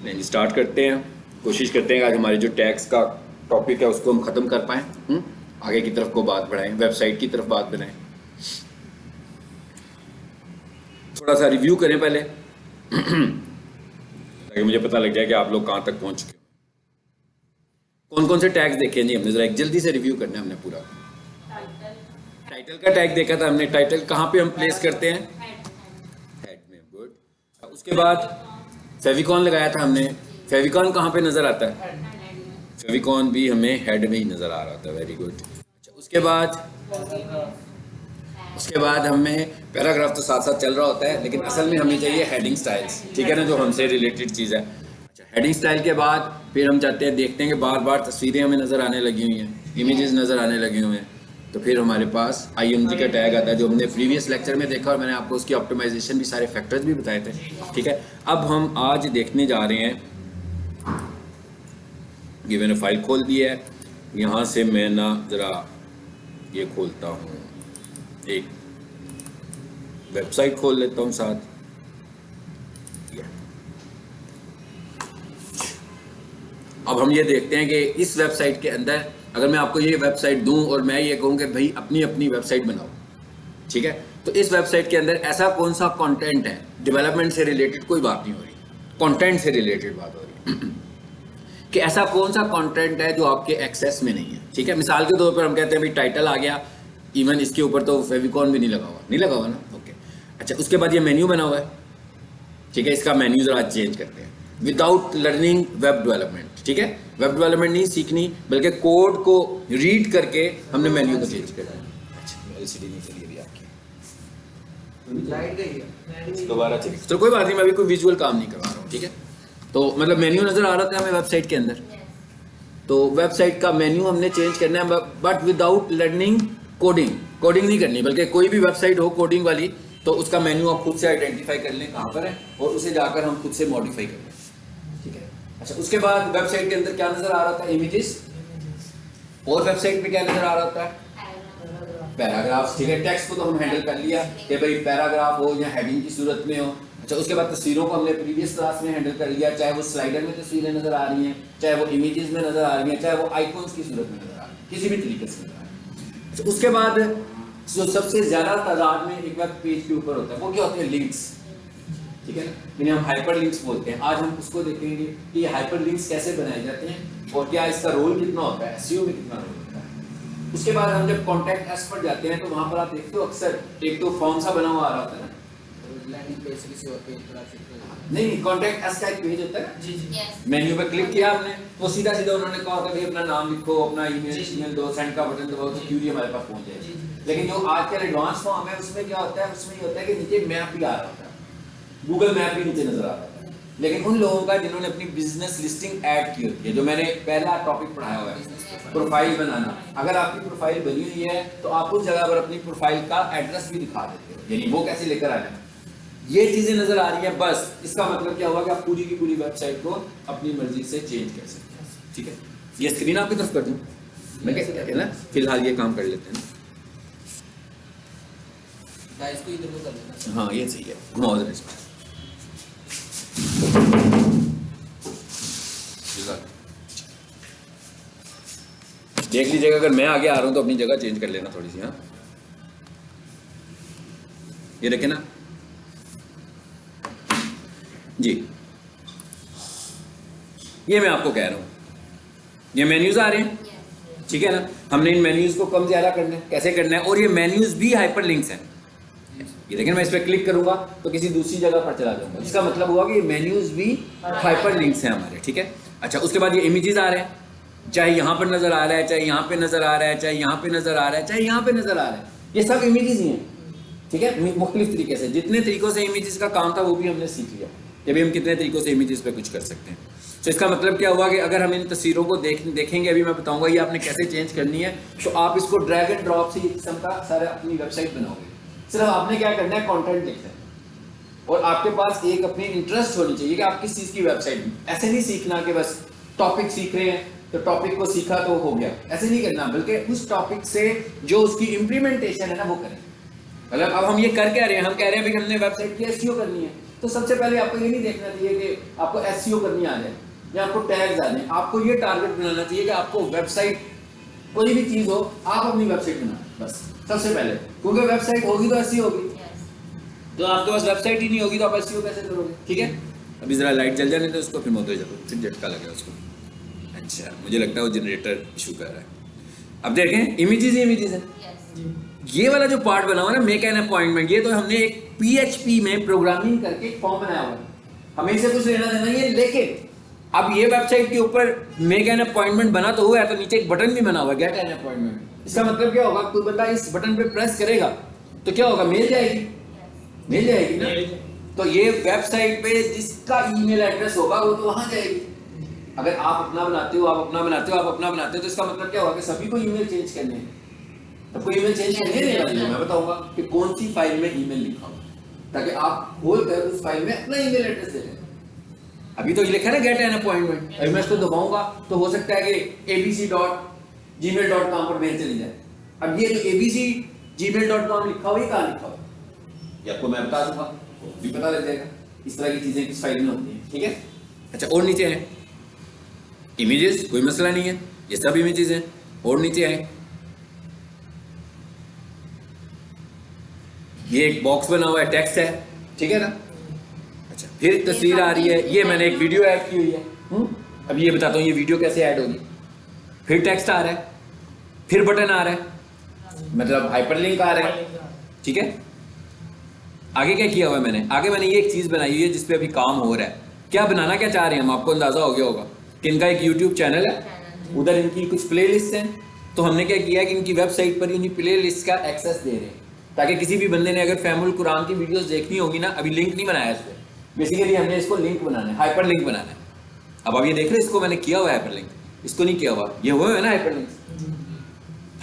नहीं, स्टार्ट करते हैं। कोशिश करते हैं कि आज हमारे जो टैक्स का टॉपिक है उसको हम ख़त्म कर पाएँ, आगे की तरफ को बात बढ़ाएं, वेबसाइट की तरफ बात बनाएं। थोड़ा सा रिव्यू करें पहले ताकि मुझे पता लग जाए कि आप लोग कहाँ तक पहुँच चुके हो। कौन कौन से टैग्स देखे हैं जी हमने? ज़रा एक जल्दी से रिव्यू करना है हमने पूरा। टाइटल का टैग देखा था हमने। टाइटल कहाँ पे हम प्लेस करते हैं? हेड में। गुड। उसके बाद फेविकॉन लगाया था हमने। फेविकॉन कहाँ पे नज़र आता है? फेविकॉन भी हमें हेड में ही नज़र आ रहा था। Very good. अच्छा, उसके बाद हमें पैराग्राफ तो साथ साथ चल रहा होता है, लेकिन असल में हमें चाहिए हेडिंग स्टाइल्स, ठीक है ना, जो हमसे रिलेटेड चीज़ है। अच्छा, हेडिंग स्टाइल के बाद फिर हम चाहते हैं, देखते हैं कि बार बार तस्वीरें हमें नज़र आने लगी हुई हैं, इमेजेस नज़र आने लगे हुए हैं, तो फिर हमारे पास IMG का टैग आता है, जो हमने प्रीवियस लेक्चर में देखा और मैंने आपको उसकी ऑप्टिमाइजेशन भी, सारे फैक्टर्स भी बताए थे, ठीक है। अब हम आज देखने जा रहे हैं, ये मैंने फाइल खोल दी है, यहाँ से मैं ना ज़रा ये खोलता हूँ, एक वेबसाइट खोल लेता हूँ साथ। अब हम ये देखते हैं कि इस वेबसाइट के अंदर अगर मैं आपको ये वेबसाइट दूं और मैं ये कहूँ कि भाई अपनी अपनी वेबसाइट बनाओ, ठीक है, तो इस वेबसाइट के अंदर ऐसा कौन सा कंटेंट है, डेवलपमेंट से रिलेटेड कोई बात नहीं हो रही, कंटेंट से रिलेटेड बात हो रही कि ऐसा कौन सा कंटेंट है जो आपके एक्सेस में नहीं है, ठीक है। मिसाल के तौर पर हम कहते हैं भाई टाइटल आ गया, इवन इसके ऊपर तो फेविकॉन भी नहीं लगा हुआ ना, ओके। अच्छा, उसके बाद ये मेन्यू बना हुआ है, ठीक है, इसका मेन्यू जरा चेंज करते हैं। विदाउट लर्निंग वेब डेवलपमेंट, ठीक है, वेब डेवलपमेंट नहीं सीखनी, बल्कि कोड को रीड करके हमने मेन्यू को चेंज करना है। अच्छा, LCD नहीं चली अभी आपकी, दोबारा चलिए, तो कोई बात नहीं, मैं अभी कोई विजुअल काम नहीं करवा रहा हूँ, ठीक है। तो मतलब मेन्यू नजर आ रहा था हमें वेबसाइट के अंदर, तो वेबसाइट का मेन्यू हमने चेंज करना है, बट विदाउट लर्निंग कोडिंग नहीं करनी, बल्कि कोई भी वेबसाइट हो कोडिंग वाली तो उसका मेन्यू आप खुद से आइडेंटिफाई कर लें कहाँ पर है, और उसे जाकर हम खुद से मॉडिफाई कर लें, ठीक है। अच्छा, उसके बाद वेबसाइट के अंदर क्या नजर आ रहा था? इमेजेस। और वेबसाइट पे क्या नजर आ रहा था? पैराग्राफ्स, ठीक है। टेक्स्ट को तो हम हैंडल कर लिया कि भाई पैराग्राफ हो या हेडिंग की सूरत में हो। अच्छा, उसके बाद तस्वीरों को हमने प्रीवियस क्लास में हैंडल कर लिया, चाहे वो स्लाइडर में तस्वीरें नजर आ रही हैं, चाहे वो इमेजेस में नजर आ रही हैं, चाहे वो आइकॉन्स की सूरत में नजर आ रही हैं, किसी भी तरीके से नजर आ रही है। अच्छा, उसके बाद जो सबसे ज्यादा तादाद में एक वेब पेज के ऊपर होता है वो क्या होते हैं? लिंक्स, ठीक है ना, जिन्हें हम हाइपर लिंक्स बोलते हैं। आज हम उसको देखेंगे कि ये हाइपर लिंक्स कैसे बनाए जाते हैं और क्या इसका रोल कितना होता है, SEO में कितना रोल होता है। उसके बाद हम जब कॉन्टैक्ट अस पर जाते हैं तो वहां पर आप देखते हो अक्सर एक तो फॉर्म सा बना हुआ आ रहा होता है ना, नहीं, कॉन्टैक्ट अस का एक पेज होता है जी जी, मेन्यू पे क्लिक किया आपने तो सीधा उन्होंने कहा होता है भाई अपना नाम लिखो, अपना ईमेल दो, सेंड का बटन दबाओ तो क्यूरी हमारे पास पहुंच जाएगी। लेकिन जो आजकल एडवांस फॉर्म है उसमें क्या होता है? उसमें ये होता है कि नीचे मैप भी आ रहा होता है, गूगल मैप भी नीचे नजर आ रहा है। लेकिन उन लोगों का जिन्होंने अपनी बिजनेस लिस्टिंग ऐड की होती है, जो मैंने पहला टॉपिक पढ़ाया हुआ है, प्रोफाइल बनाना, अगर आपकी प्रोफाइल बनी हुई है तो आप उस जगह पर अपनी प्रोफाइल का एड्रेस भी दिखा देते हो, यानी वो कैसे लेकर आ जाए, ये चीजें नजर आ रही है। बस इसका मतलब क्या हुआ कि आप पूरी की पूरी वेबसाइट को अपनी मर्जी से चेंज कर सकते हैं, ठीक है। ये स्क्रीन आपकी तरफ कर दूं मैं, कैसे कहते हैं ना, फिलहाल ये काम कर लेते हैं ना, इसको इधर को कर लेना। हाँ, ये सही है, घुमाओ जरा इसको। देख लीजिएगा अगर मैं आगे आ रहा हूं तो अपनी जगह चेंज कर लेना थोड़ी सी। हाँ, ये देखे ना जी, ये मैं आपको कह रहा हूं, ये मेन्यूज आ रहे हैं, ठीक है ना। हमने इन मेन्यूज को कम ज्यादा करना है, कैसे करना है, और ये मेन्यूज भी हाइपर लिंक्स हैं। ये देखिए, मैं इस पर क्लिक करूंगा तो किसी दूसरी जगह पर चला जाऊंगा, इसका मतलब हुआ कि ये मेन्यूज भी हाइपर लिंक्स हैं हमारे, ठीक है। अच्छा, उसके बाद ये इमेजेस आ रहे हैं, चाहे यहाँ पर नजर आ रहा है, चाहे यहाँ पे नजर आ रहा है, चाहे यहाँ पे नजर आ रहा है, चाहे यहाँ पे नजर आ रहा है, ये सब इमेजेस ही हैं, ठीक है। मुख्तलिफ तरीके से, जितने तरीकों से इमेजेस का काम था वो भी हमने सीख लिया कि भाई हम कितने तरीकों से इमेजेस पे कुछ कर सकते हैं। तो इसका मतलब क्या हुआ कि अगर हम इन तस्वीरों को देखेंगे, अभी मैं बताऊंगा ये आपने कैसे चेंज करनी है, तो आप इसको ड्रैग एंड ड्रॉप से इस किस्म का सारा अपनी वेबसाइट बनाओगे। सिर्फ आपने क्या करना है, कंटेंट लिखना है, और आपके पास एक अपनी इंटरेस्ट होनी चाहिए कि आप किस चीज़ की वेबसाइट में, ऐसे नहीं सीखना कि बस टॉपिक सीख रहे हैं तो टॉपिक को सीखा तो हो गया, ऐसे नहीं करना, बल्कि उस टॉपिक से जो उसकी इम्प्लीमेंटेशन है ना वो करें। मतलब अब हम ये कर क्या रहे हैं, हम कह रहे हैं भाई हमने वेबसाइट की SEO करनी है, तो सबसे पहले आपको ये नहीं देखना चाहिए कि आपको एसईओ करनी आ जाए या आपको टैग्स आ जाए, आपको ये टारगेट बनाना चाहिए कि आपको वेबसाइट, कोई भी चीज हो, आप अपनी वेबसाइट बनाओ बस सबसे पहले, क्योंकि वेबसाइट होगी तो एसईओ होगी। तो आपके पास वेबसाइट ही नहीं होगी तो आप एसईओ कैसे करोगे? ठीक है, अभी जरा लाइट जल जाने तो उसको फिर मोते जाओ, फिर झटका लगेगा उसको। अच्छा, मुझे लगता है वो जनरेटर इशू कर रहा है। अब देखें, इमेजेस है। ये वाला जो पार्ट बना हुआ है ना, मेक एन अपॉइंटमेंट, ये तो हमने एक PHP में प्रोग्रामिंग करके एक फॉर्म बनाया हुआ है, हमें इससे कुछ लेना देना नहीं है। लेकिन अब ये वेबसाइट के ऊपर मेक एन अपॉइंटमेंट बना तो हुआ है, तो नीचे एक बटन भी बना हुआ है, गेट एन अपॉइंटमेंट। इसका मतलब क्या होगा, कोई बंदा इस बटन पे प्रेस करेगा तो क्या होगा, मिल जाएगी ना। तो ये वेबसाइट पे जिसका ईमेल एड्रेस होगा वो तो वहां जाएगी। अगर आप अपना बनाते हो तो इसका मतलब क्या होगा कि सभी को ईमेल चेंज करने हैं। सबको ईमेल चेंज करने नहीं, मैं बताऊंगा कि कौन सी फाइल में ईमेल लिखा हो, ताकि आप खोल कर उस फाइल में अपना ईमेल एड्रेस दे दें। अभी तो ये लिखा है ना गेट एन अपॉइंटमेंट, अभी मैं इसको दबाऊंगा तो हो सकता है कि abc.gmail.com पर मेल चली जाए। अब ये जो abc.gmail.com लिखा हो, ये कहाँ लिखा हो, ये आपको मैं बता दूंगा, भी पता लग जाएगा इस तरह की चीजें किस फाइल में होती हैं। ठीक है, अच्छा, और नीचे है इमेजेस, कोई मसला नहीं है, ये सब इमेजेस हैं। और नीचे है ये एक बॉक्स बना हुआ है, टेक्स्ट है, ठीक है ना। अच्छा, फिर तस्वीर आ रही है, ये मैंने एक वीडियो ऐड की हुई है। अब ये बताता हूँ ये वीडियो कैसे ऐड होगी। फिर टेक्स्ट आ रहा है, फिर बटन आ रहा है, मतलब हाइपरलिंक आ रहा है। ठीक है, आगे क्या किया हुआ है मैंने, आगे मैंने ये एक चीज बनाई हुई है जिसपे अभी काम हो रहा है। क्या बनाना क्या चाह रहे हैं हम, आपको अंदाजा हो गया होगा कि इनका एक यूट्यूब चैनल है, उधर इनकी कुछ प्ले लिस्ट है। तो हमने क्या किया कि इनकी वेबसाइट पर इन्हीं प्ले लिस्ट का एक्सेस दे रहे हैं, ताकि किसी भी बंदे ने अगर फैमुल कुरान की वीडियोस देखनी होगी ना, अभी लिंक नहीं बनाया इस पर, बेसिकली हमने इसको लिंक बनाना है, हाइपर लिंक बनाना है। अब आप ये देख रहे हैं, इसको मैंने किया हुआ है हाइपर लिंक, इसको नहीं किया हुआ, ये हुआ है ना हाइपर लिंक।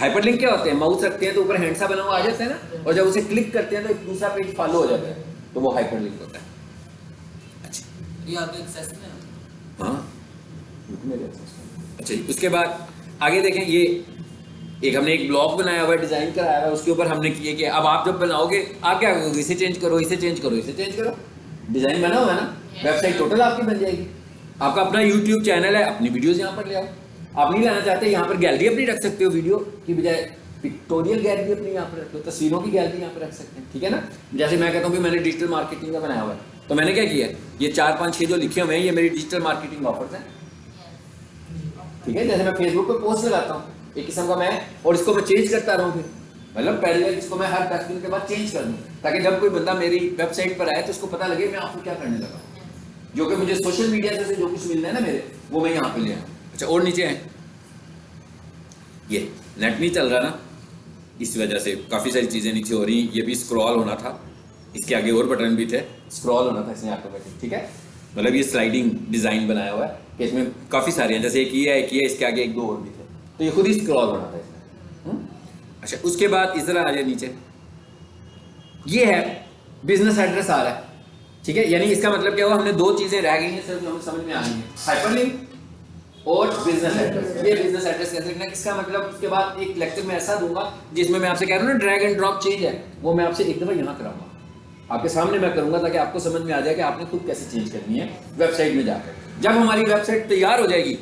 हाइपर लिंक क्या होते हैं, माउस रखते हैं तो ऊपर हैंड सा बना हुआ आ जाता है ना, और जब उसे क्लिक करते हैं तो एक दूसरा पेज फॉलो हो जाता है, तो वो हाइपर लिंक होता है। अच्छा, ये आपके एक्सेस में, हाँ मेरे एक्सेस में। अच्छा, उसके बाद आगे देखें, ये एक हमने एक ब्लॉग बनाया हुआ है, डिजाइन कराया हुआ है, उसके ऊपर हमने किए कि अब आप जब बनाओगे आप क्या करोगे, इसे चेंज करो, इसे चेंज करो, इसे चेंज करो। डिजाइन बना हुआ है ना, वेबसाइट टोटल आपकी बन जाएगी। आपका अपना यूट्यूब चैनल है, अपनी वीडियोस यहाँ पर ले आओ। आप नहीं लाना चाहते, यहाँ पर गैलरी अपनी रख सकते हो, वीडियो की बजाय पिक्टोरियल गैलरी अपनी यहाँ पर रख लो, तस्वीरों की गैलरी यहाँ पर रख सकते हैं। ठीक है ना, जैसे मैं कहता हूँ कि मैंने डिजिटल मार्केटिंग का बनाया हुआ है, तो मैंने क्या किया, ये 4 5 6 जो लिखे हुए हैं, ये मेरी डिजिटल मार्केटिंग ऑफर्स हैं। ठीक है, जैसे मैं फेसबुक पे पोस्ट लगाता हूँ एक किस्म का मैं, और इसको मैं चेंज करता रहूँ, फिर मतलब पहले इसको मैं हर 10 दिन के बाद चेंज कर दूँ, ताकि जब कोई बंदा मेरी वेबसाइट पर आए तो उसको पता लगे मैं ऑफर क्या करने लगा, जो कि मुझे सोशल मीडिया से जो कुछ मिलना है ना मेरे, वो मैं यहाँ पे ले आऊँ। अच्छा, और नीचे है ये नेट नहीं चल रहा ना, इस वजह से काफ़ी सारी चीज़ें नीचे हो रही, ये भी स्क्रॉल होना था, इसके आगे और बटन भी थे, स्क्रॉल होना था इसमें ऑटोमेटिक। ठीक है, मतलब ये स्लाइडिंग डिज़ाइन बनाया हुआ है कि इसमें काफ़ी सारे हैं, जैसे एक ये है, एक ये, इसके आगे 1 2 और भी थे, तो ये खुद ही स्क्रॉल होना था इसमें। अच्छा, उसके बाद इस तरह आ जाए नीचे, ये है बिजनेस एड्रेस आ रहा है। ठीक है, यानी इसका मतलब क्या हुआ, हमने 2 चीज़ें रह गई हैं सिर्फ जो हमें समझ में आ रही है, हाइपरलिंक और बिजनेस एड्रेस। ये बिजनेस एड्रेस कैसे लिखना है, इसका मतलब उसके बाद एक लेक्चर में ऐसा दूंगा जिसमें मैं आपसे कह रहा हूँ ना ड्रैग एंड ड्रॉप चेंज है, वो मैं आपसे एक दफ़ा यहाँ कराऊंगा, आपके सामने मैं करूंगा, ताकि आपको समझ में आ जाए कि आपने खुद कैसे चेंज करनी है वेबसाइट में जाकर। जब हमारी वेबसाइट तैयार हो जाएगी,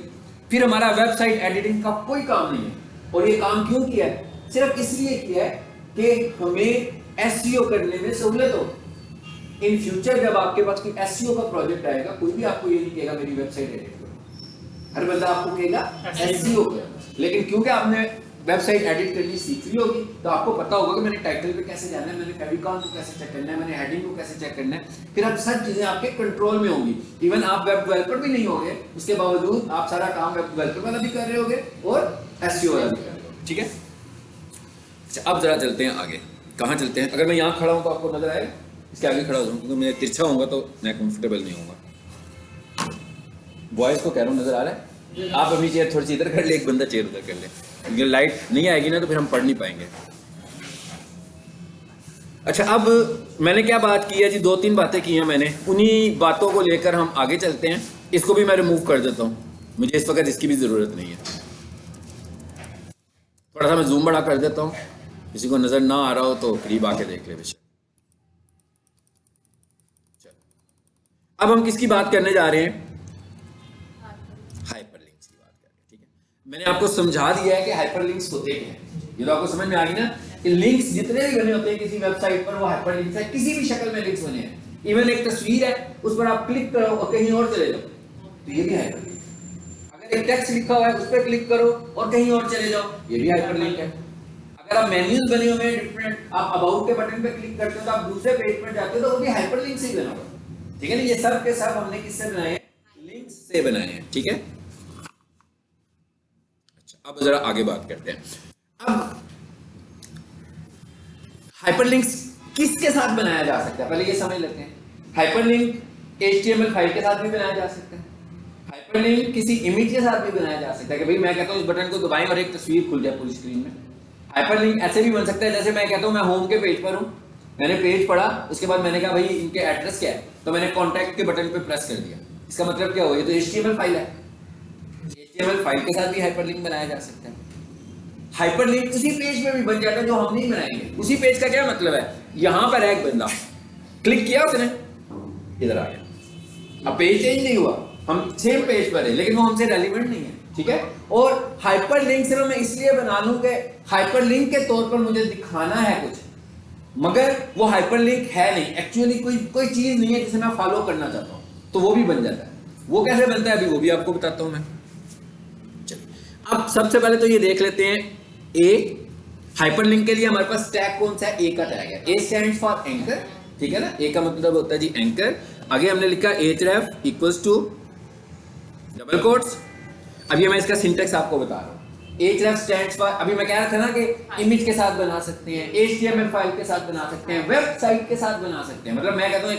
फिर हमारा वेबसाइट एडिटिंग का कोई काम नहीं है। और ये काम क्यों किया है, सिर्फ इसलिए किया है कि हमें एसईओ करने में सहूलियत हो। इन फ्यूचर जब आपके पास कोई एसईओ का प्रोजेक्ट आएगा, कोई भी आपको ये नहीं कहेगा मेरी वेबसाइट एडिट करो, हर बंदा आपको कहेगा एसईओ करो। लेकिन क्योंकि आपने वेबसाइट एडिट करनी सीख ली होगी, तो आपको पता होगा कि मैंने टाइटल पे कैसे जाना है, मैंने फेविकॉल को कैसे चेक करना है, मैंने हेडिंग को कैसे चेक करना है, फिर अब सब चीजें आपके कंट्रोल में होंगी। इवन आप वेब डेवलपर भी नहीं होंगे, उसके बावजूद आप सारा काम वेब डेवलपर वाला भी कर रहे होगे और एसईओ वाला भी कर रहे होगे। ठीक है, अच्छा, अब जरा चलते हैं आगे। कहाँ चलते हैं, अगर मैं यहाँ खड़ा हूँ तो आपको नजर आएगा, इसके आगे खड़ा हो जाऊँ, क्योंकि मैं तिरछा होऊंगा तो मैं कंफर्टेबल नहीं होऊंगा। बॉयज को कह रहा हूँ, नजर आ रहा है? आप अपनी चेयर थोड़ी सी इधर कर ले, एक बंदा चेयर उधर कर ले, क्योंकि लाइट नहीं आएगी ना तो फिर हम पढ़ नहीं पाएंगे। अच्छा, अब मैंने क्या बात की है जी, 2 3 बातें की हैं मैंने, उन्हीं बातों को लेकर हम आगे चलते हैं। इसको भी मैं रिमूव कर देता हूँ, मुझे इस वक्त इसकी भी ज़रूरत नहीं है। थोड़ा सा मैं जूम बड़ा कर देता हूँ, किसी को नज़र ना आ रहा हो तो करीब आके देख ले बेशक। अब हम किसकी बात करने जा रहे हैं? हाइपरलिंक्स की बात कर रहे हैं, ठीक है। मैंने आपको समझा दिया है कि हाइपरलिंक्स होते क्या हैं, ये तो आपको समझ में आ गई ना कि लिंक्स जितने भी बने होते हैं किसी वेबसाइट पर वो हाइपरलिंक्स है, किसी भी शक्ल में लिंक्स बने हैं। इवन एक तस्वीर है उस पर आप क्लिक करो और कहीं और चले जाओ तो ये भी हाइपरलिंक है। अगर एक टेक्स्ट लिखा हुआ है उस पर क्लिक करो और कहीं और चले जाओ, ये भी हाइपरलिंक है। अगर आप मेन्यूज बने हुए हैं डिफरेंट, आप अबाउट के बटन पे क्लिक करते हो तो आप दूसरे पेज पर जाते हो तो वो भी हाइपरलिंक से ही बना हुआ है, ठीक है ना। ये सब के सब हमने किससे बनाए हैं? लिंक्स से बनाए हैं, ठीक है। अच्छा, अब जरा आगे बात करते हैं। अब हाइपरलिंक्स किसके साथ बनाया जा सकता है, पहले ये समझ लेते हैं। हाइपरलिंक HTML फाइल के साथ भी बनाया जा सकता है, हाइपरलिंक किसी इमेज के साथ भी बनाया जा सकता है कि भाई मैं कहता हूं इस बटन को दबाएं और एक तस्वीर खुल जाए पूरी स्क्रीन में। हाइपरलिंक ऐसे भी बन सकता है जैसे मैं कहता हूं मैं होम के पेज पर हूं, मैंने पेज पढ़ा, उसके बाद मैंने कहा भाई इनके एड्रेस क्या है, तो मैंने कॉन्टैक्ट के बटन पे प्रेस कर दिया। इसका मतलब क्या हुआ? ये तो HTML फाइल है, HTML फाइल के साथ भी हाइपरलिंक बनाया जा सकता है। हाइपरलिंक उसी पेज में भी बन जाता है जो हम नहीं बनाएंगे। उसी पेज का क्या मतलब है? यहां पर एक बंदा क्लिक किया उसने, इधर आ गया, अब पेज चेंज नहीं हुआ, हम सेम पेज पर है लेकिन वो हमसे रेलिवेंट नहीं है, ठीक है। और हाइपरलिंक सिर्फ मैं इसलिए बना लूं कि हाइपरलिंक के तौर पर मुझे दिखाना है कुछ, मगर वो हाइपरलिंक है नहीं, एक्चुअली कोई चीज नहीं है जिसे मैं फॉलो करना चाहता हूं, तो वो भी बन जाता है। वो कैसे बनता है अभी वो भी आपको बताता हूं मैं। चलिए अब सबसे पहले तो ये देख लेते हैं ए। हाइपरलिंक के लिए हमारे पास टैग कौन सा है? ए का टैग है। ए स्टैंड्स फॉर एंकर, ठीक है ना। ए का मतलब होता है जी एंकर। आगे हमने लिखा href equals to double quotes. अभी मैं इसका सिंटेक्स आपको बता रहा हूं। href स्टैंड्स फॉर, अभी मैं कह रहा था ना कि इमेज के साथ बना सकते हैं, HTML फाइल के साथ बना सकते हैं, वेबसाइट के साथ बना सकते हैं। मतलब मैं कहता हूं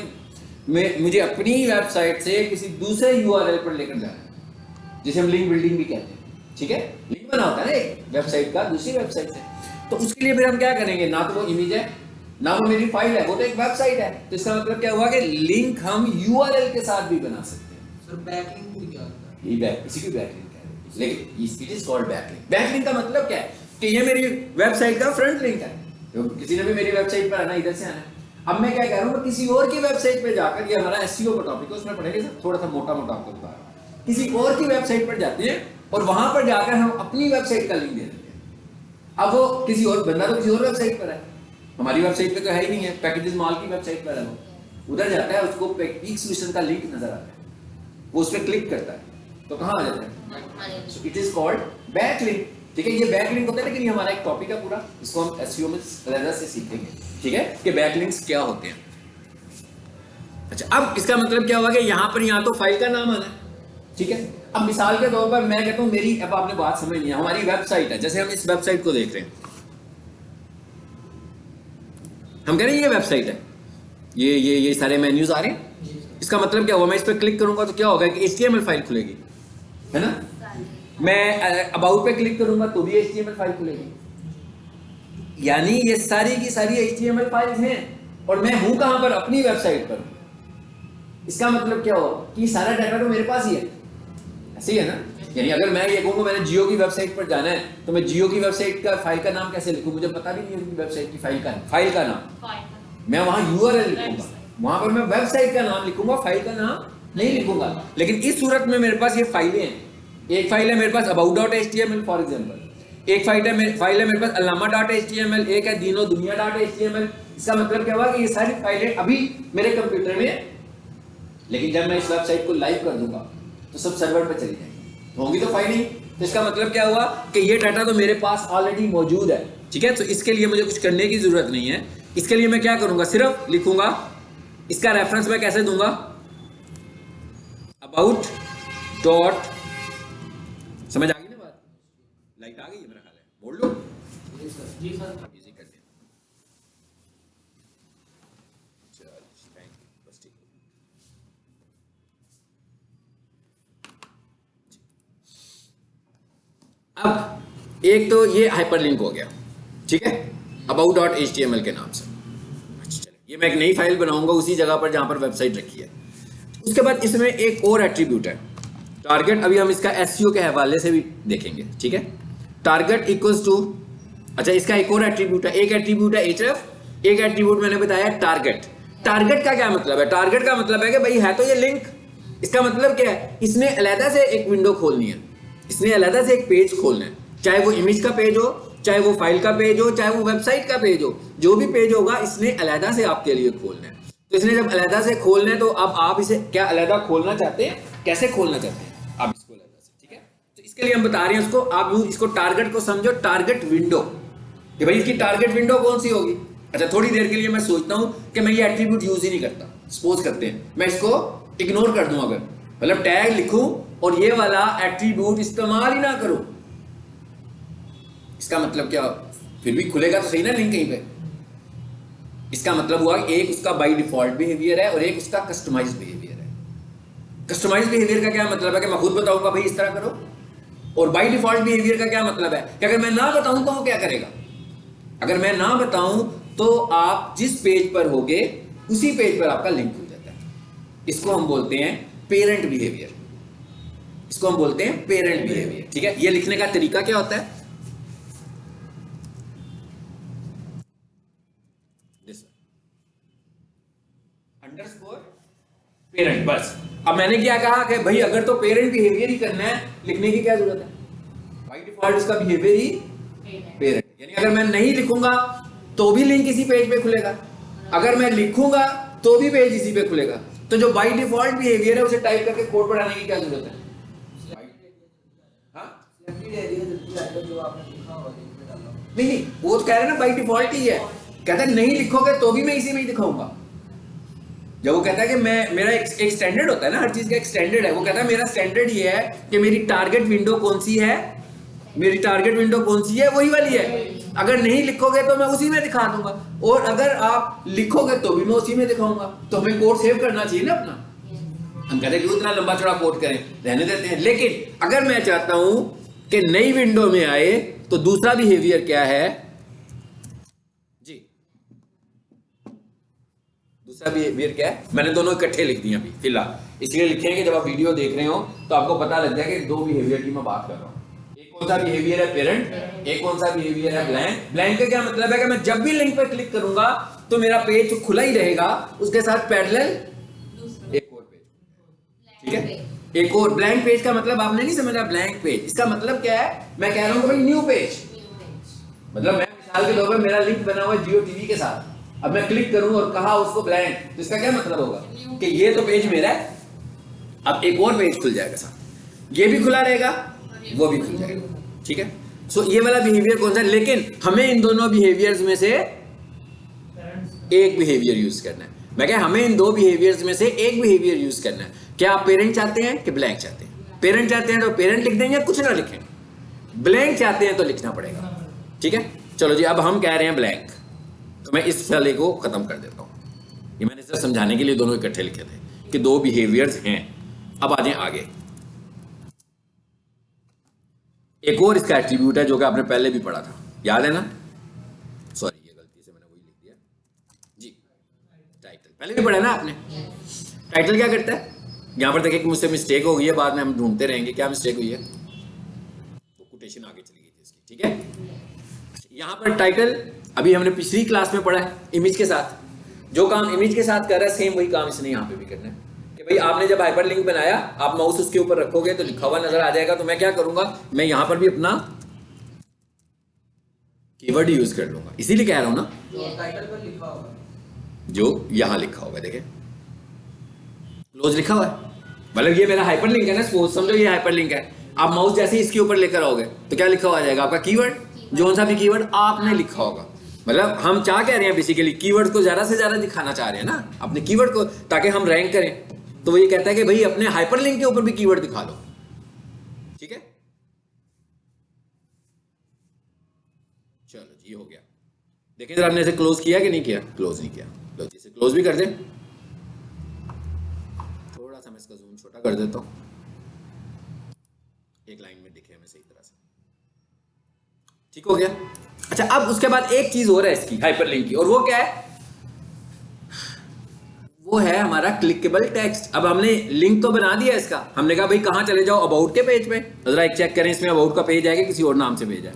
मुझे अपनी वेबसाइट से किसी दूसरे URL पर लेकर जाना है, जिसे हम लिंक बिल्डिंग भी कहते हैं, ठीक है। लिंक बना होता है ना एक वेबसाइट का दूसरी वेबसाइट से, तो उसके लिए फिर हम क्या करेंगे? ना तो वो इमेज है ना वो मेरी फाइल है, वो तो एक वेबसाइट है। तो इसका मतलब क्या हुआ कि लिंक हम URL के साथ भी बना सकते हैं। सर बैकलिंक भी क्या होता है? ये बैक, इसी की बैकलिंक है, लेकिन it is called backlink. Backlink का मतलब क्या है कि ये मेरी वेबसाइट का फ्रंट लिंक है, तो किसी ने भी मेरी वेबसाइट पर आना, इधर से आना। अब मैं क्या कह रहा हूं, मैं किसी और की वेबसाइट पे जाकर, ये हमारा SEO का टॉपिक है उसमें पढ़ेंगे सर, थोड़ा सा मोटा मोटा आपको बता रहा हूं। किसी और की वेबसाइट पर जाते हैं और वहां पर जाकर हम अपनी वेबसाइट का लिंक दे देते हैं। अब वो किसी और बंदा तो किसी और वेबसाइट पर है, हमारी वेबसाइट पे तो है ही नहीं है, पैकेजेस मॉल की वेबसाइट पर है, वो उधर जाता है, उसको पीक सॉल्यूशन का लिंक नजर आता है, वो उस पर क्लिक करता है तो कहां आ जाता है? So it is called backlink, ठीक है। ये बैकलिंक होता है, लेकिन ये हमारा एक टॉपिक है पूरा, इसको हम SEO में ज्यादा से सीखेंगे, ठीक है, कि बैकलिंक्स क्या होते हैं। अच्छा, अब इसका मतलब क्या हुआ कि यहां पर यहां तो फाइल का नाम आना है, ठीक है। अब मिसाल के तौर पर मैं कहता हूं मेरी, अब आपने बात समझ लिया, हमारी वेबसाइट है, जैसे हम इस वेबसाइट को देख रहे हैं, हम कह रहे हैं ये वेबसाइट है, ये सारे मेन्यूज आ रहे हैं। इसका मतलब क्या हुआ? मैं इस पर क्लिक करूंगा तो क्या होगा कि HTML फाइल खुलेगी, है ना। मैं अबाउट पे क्लिक करूंगा तो भी HTML फाइल खुलेगी, यानी ये सारी की सारी HTML फाइल्स हैं और मैं हूं कहां पर? अपनी वेबसाइट पर। इसका मतलब क्या हुआ कि सारा डाटा तो मेरे पास ही है, ऐसे ही है ना। यानी अगर मैं ये कहूंगा मैंने जियो की वेबसाइट पर जाना है तो मैं जियो की वेबसाइट का फाइल का नाम कैसे लिखूं? मुझे पता भी नहीं है वेबसाइट की फाइल का नाम। मैं वहां URL लिखूंगा, वहां पर मैं वेबसाइट का नाम लिखूंगा, फाइल का नाम नहीं लिखूंगा। लेकिन इस सूरत में मेरे पास ये फाइलें हैं, एक फाइल है मेरे पास about.html फॉर एग्जांपल, एक फाइल है मेरे पास allama.html, एक है dinodunia.html। इसका मतलब क्या हुआ कि ये सारी फाइलें अभी मेरे कंप्यूटर में है, लेकिन जब मैं इस वेबसाइट को लाइव कर दूंगा तो सब सर्वर पर चली जाएगी, होंगी तो फाइल ही। तो इसका मतलब क्या हुआ कि ये डाटा तो मेरे पास ऑलरेडी मौजूद है, ठीक है। तो इसके लिए मुझे कुछ करने की जरूरत नहीं है। इसके लिए मैं क्या करूंगा? सिर्फ लिखूंगा, इसका रेफरेंस मैं कैसे दूंगा? अबाउट डॉट, समझ आ गई ना बात? लाइट आ गई है मेरा ख्याल है, बोल लो जी सर, जी सर। इजी कर दिया, चलो थैंक यू, बस ठीक है। अब एक तो ये हाइपरलिंक हो गया, ठीक है, about.html के नाम से। अच्छा चलिए, ये मैं एक नई फाइल बनाऊंगा उसी जगह पर जहां पर वेबसाइट रखी है। उसके बाद इसमें एक और एट्रीब्यूट है टारगेट, अभी हम इसका SEO के हवाले से भी देखेंगे, ठीक है। टारगेट इक्वल्स टू, अच्छा इसका एक और एट्रीब्यूट है, एक एट्रीब्यूट है href, एक एट्रीब्यूट मैंने बताया टारगेट। टारगेट का क्या मतलब है? टारगेट का मतलब है कि भाई है तो ये लिंक, इसका मतलब क्या है, इसने अलहदा से एक विंडो खोलनी है, इसने अलहदा से एक पेज खोलना है, चाहे वो इमेज का पेज हो, चाहे वो फाइल का पेज हो, चाहे वो वेबसाइट का पेज हो, जो भी पेज होगा इसने अलहदा से आपके लिए खोलना है। तो इसने जब अलहदा से खोलना है तो अब आप इसे क्या अलहदा खोलना चाहते हैं, कैसे खोलना चाहते हैं आप इसको अलहदा से, ठीक है। तो इसके लिए हम बता रहे हैं उसको, आप इसको टारगेट को समझो, टारगेट विंडो, कि भाई इसकी टारगेट विंडो कौन सी होगी। अच्छा, थोड़ी देर के लिए मैं सोचता हूं कि मैं ये एट्रीब्यूट यूज ही नहीं करता, सपोज करते हैं मैं इसको इग्नोर कर दूं, अगर मतलब टैग लिखूं और ये वाला एट्रीब्यूट इस्तेमाल ही ना करूं, इसका मतलब क्या, फिर भी खुलेगा तो सही ना लिंक कहीं पे। इसका मतलब हुआ एक उसका बाय डिफॉल्ट बिहेवियर है और एक उसका कस्टमाइज्ड बिहेवियर है। कस्टमाइज्ड बिहेवियर का क्या मतलब है कि मैं खुद बताऊंगा भाई इस तरह करो, और बाय डिफॉल्ट बिहेवियर का क्या मतलब है कि अगर मैं ना बताऊं तो वो क्या करेगा। अगर मैं ना बताऊं तो आप जिस पेज पर होगे उसी पेज पर आपका लिंक खुल जाता है। इसको हम बोलते हैं पेरेंट बिहेवियर, इसको हम बोलते हैं पेरेंट बिहेवियर, ठीक है। ये लिखने का तरीका क्या होता है, अंडरस्कोर पेरेंट, बस। अब मैंने क्या कहा कि भाई अगर तो पेरेंट बिहेवियर ही करना है, लिखने की क्या जरूरत है, बाय डिफॉल्ट इसका बिहेवियर ही पेरेंट, यानी अगर मैं नहीं लिखूंगा तो भी लिंक इसी पेज पे खुलेगा, अगर मैं लिखूंगा तो भी पेज इसी पे खुलेगा। तो जो बाय डिफॉल्ट बिहेवियर है उसे टाइप करके कोड बढ़ाने की क्या जरूरत है। नहीं, वो तो कह रहे हैं ना बाय डिफॉल्ट ही है, कहता है नहीं लिखोगे तो भी मैं इसी में ही दिखाऊंगा। जब वो कहता है कि मैं मेरा एक स्टैंडर्ड होता है ना, हर चीज का एक स्टैंडर्ड है, वो कहता है मेरा स्टैंडर्ड ये है कि मेरी टारगेट विंडो कौन सी है, मेरी टारगेट विंडो कौन सी है, वही वाली है। अगर नहीं लिखोगे तो मैं उसी में दिखा दूंगा, और अगर आप लिखोगे तो भी मैं उसी में दिखाऊंगा। तो हमें कोड सेव करना चाहिए ना अपना, हम कहते हैं कि उतना लंबा चौड़ा कोड करें, रहने देते हैं। लेकिन अगर मैं चाहता हूं कि नई विंडो में आए तो दूसरा बिहेवियर क्या है जी, दूसरा बिहेवियर क्या है, मैंने दोनों इकट्ठे लिख दिए अभी फिलहाल, इसलिए लिखेंगे जब आप वीडियो देख रहे हो तो आपको पता लग जाएगा कि दो बिहेवियर की मैं बात कर रहा हूं। एक कौन सा बिहेवियर है पेरेंट, एक कौन सा बिहेवियर है ब्लैंक। ब्लैंक का क्या मतलब है कि मैं जब भी लिंक पर क्लिक करूंगा तो मेरा पेज तो खुला ही रहेगा, उसके साथ पैरेलल एक और पेज, ठीक है। एक और ब्लैंक पेज का मतलब आपने नहीं समझा, ब्लैंक पेज इसका मतलब क्या है, मैं कह रहा हूं कि भाई न्यू पेज, मतलब मैं मिसाल के तौर पर मेरा लिंक बना हुआ है जियो टीवी के साथ, अब मैं क्लिक करूं और कहा उसको ब्लैंक, तो इसका क्या मतलब होगा कि ये तो पेज मेरा है, अब एक और पेज खुल जाएगा साथ, ये भी खुला रहेगा वो भी खुल जाएगा, ठीक है। सो ये वाला बिहेवियर कौन सा है, लेकिन हमें इन दोनों बिहेवियर्स में से एक बिहेवियर यूज करना है। मैं क्या, हमें इन दो बिहेवियर्स में से एक बिहेवियर यूज करना है। क्या आप पेरेंट चाहते हैं कि ब्लैंक चाहते हैं? पेरेंट चाहते हैं तो पेरेंट लिख देंगे, कुछ ना लिखें। ब्लैंक चाहते हैं तो लिखना पड़ेगा, ठीक है। चलो जी, अब हम कह रहे हैं ब्लैंक, तो मैं इस वाले को खत्म कर देता हूं। ये मैंने सिर्फ समझाने के लिए दोनों इकट्ठे लिखे थे कि दो बिहेवियर्स हैं। अब आ जाए आगे, एक और इसका एट्रीब्यूट है जो कि आपने पहले भी पढ़ा था, याद है ना, सॉरी ये गलती से मैंने वही लिख दिया जी, टाइटल पहले भी पढ़ा ना आपने। टाइटल क्या करता है, यहां पर देखिए कि मुझसे मिस्टेक हो गई है, बाद में हम ढूंढते रहेंगे क्या मिस्टेक हुई है, वो कोटेशन आगे चली गई थी इसकी, ठीक है। यहां पर टाइटल अभी हमने पिछली क्लास में पढ़ा है, इमेज के साथ, जो काम इमेज के साथ कर रहा है सेम वही काम इसने यहां पे भी करना है। कि भाई आपने जब हाइपरलिंक बनाया, आप माउस उसके ऊपर रखोगे तो लिखा हुआ नजर आ जाएगा, तो मैं क्या करूंगा, मैं यहां पर भी अपना कीवर्ड यूज कर लूंगा, इसीलिए कह रहा हूं ना, जो टाइटल पर लिखा होगा, जो यहां लिखा होगा, देखें क्लोज लिखा हुआ है, मतलब ये मेरा हाइपरलिंक है ना, सपोज समझो ये हाइपरलिंक है। आप माउस जैसे ही इसके ऊपर लेकर आओगे तो क्या लिखा हुआ आ जाएगा, आपका कीवर्ड, जो सा भी कीवर्ड आपने लिखा होगा। मतलब हम क्या कह रहे हैं बेसिकली, कीवर्ड को ज्यादा से ज्यादा दिखाना चाह रहे हैं ना अपने कीवर्ड को, ताकि हम रैंक करें। तो वो ये कहता है कि भाई अपने हाइपरलिंक के ऊपर भी कीवर्ड दिखा लो, ठीक है। चलो जी, हो गया। देखें जरा आपने इसे क्लोज किया कि नहीं किया, क्लोज नहीं किया, लो जी इसे क्लोज भी कर दें। थोड़ा सा मैं इसका जूम छोटा कर देता हूं, एक लाइन में दिखे हमें सही तरह से, ठीक हो गया। अच्छा, अब उसके बाद एक चीज और है इसकी हाइपरलिंक की, और वो क्या है, वो है हमारा क्लिकेबल टेक्स्ट। अब हमने लिंक तो बना दिया इसका, हमने कहा भाई कहां चले जाओ, अबाउट के पेज पे, जरा एक चेक करें इसमें अबाउट का पेज है कि किसी और नाम से पेज है।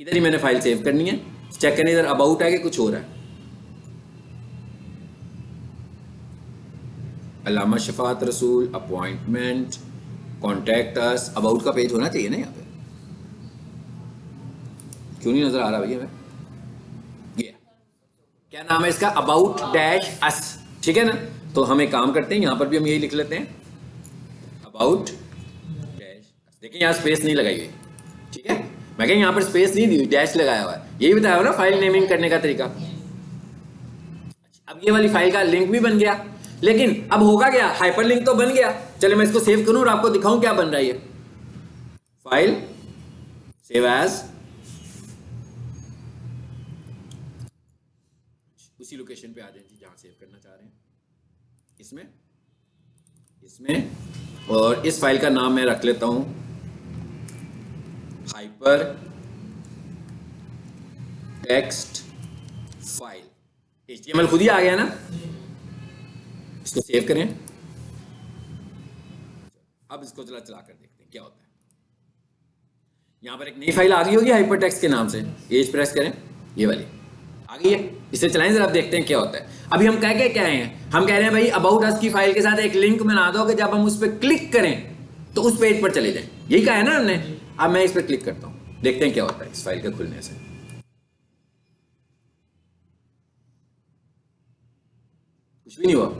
इधर ही मैंने फाइल सेव करनी है, चेक करें इधर अबाउट है कि कुछ और है। अल्लामा शफात रसूल, अपॉइंटमेंट, कॉन्टैक्ट अस, अबाउट का पेज होना चाहिए ना यहाँ पे। क्यों नहीं नजर आ रहा भैया? ये क्या नाम है इसका? अबाउट डैश अस, ठीक है ना? तो हम एक काम करते हैं, यहाँ पर भी हम यही लिख लेते हैं, अबाउट डैश अस। देखिए यहाँ स्पेस नहीं लगाई हुई, ठीक है? मैं कहीं यहाँ पर स्पेस नहीं दी हुई, डैश लगाया हुआ है। यही बताया ना फाइल नेमिंग करने का तरीका। अब ये वाली फाइल का लिंक भी बन गया, लेकिन अब होगा क्या? हाइपरलिंक तो बन गया। चलिए मैं इसको सेव करूं और आपको दिखाऊं क्या बन रहा है। ये फाइल सेव एज, उसी लोकेशन पे आ जाए जी जहां सेव करना चाह रहे हैं, इसमें और इस फाइल का नाम मैं रख लेता हूं हाइपर टेक्स्ट फाइल। HTML खुद ही आ गया ना, इसको सेव करें। अब इसको चला कर देखते हैं क्या होता है। यहां पर एक नई फाइल आ गई होगी हाइपर टेक्स्ट के नाम से, एज प्रेस करें, ये वाली आ गई है। इसे चलाएं जरा, देखते हैं क्या होता है। अभी हम कह के क्या हैं? हम कह रहे हैं भाई अबाउट अस की फाइल के साथ एक लिंक बना दो कि जब हम उस पर क्लिक करें तो उस पेज पर चले जाएं। यही कहा है ना हमने। अब मैं इस पर क्लिक करता हूं, देखते हैं क्या होता है इस फाइल के खुलने से। कुछ भी नहीं हुआ।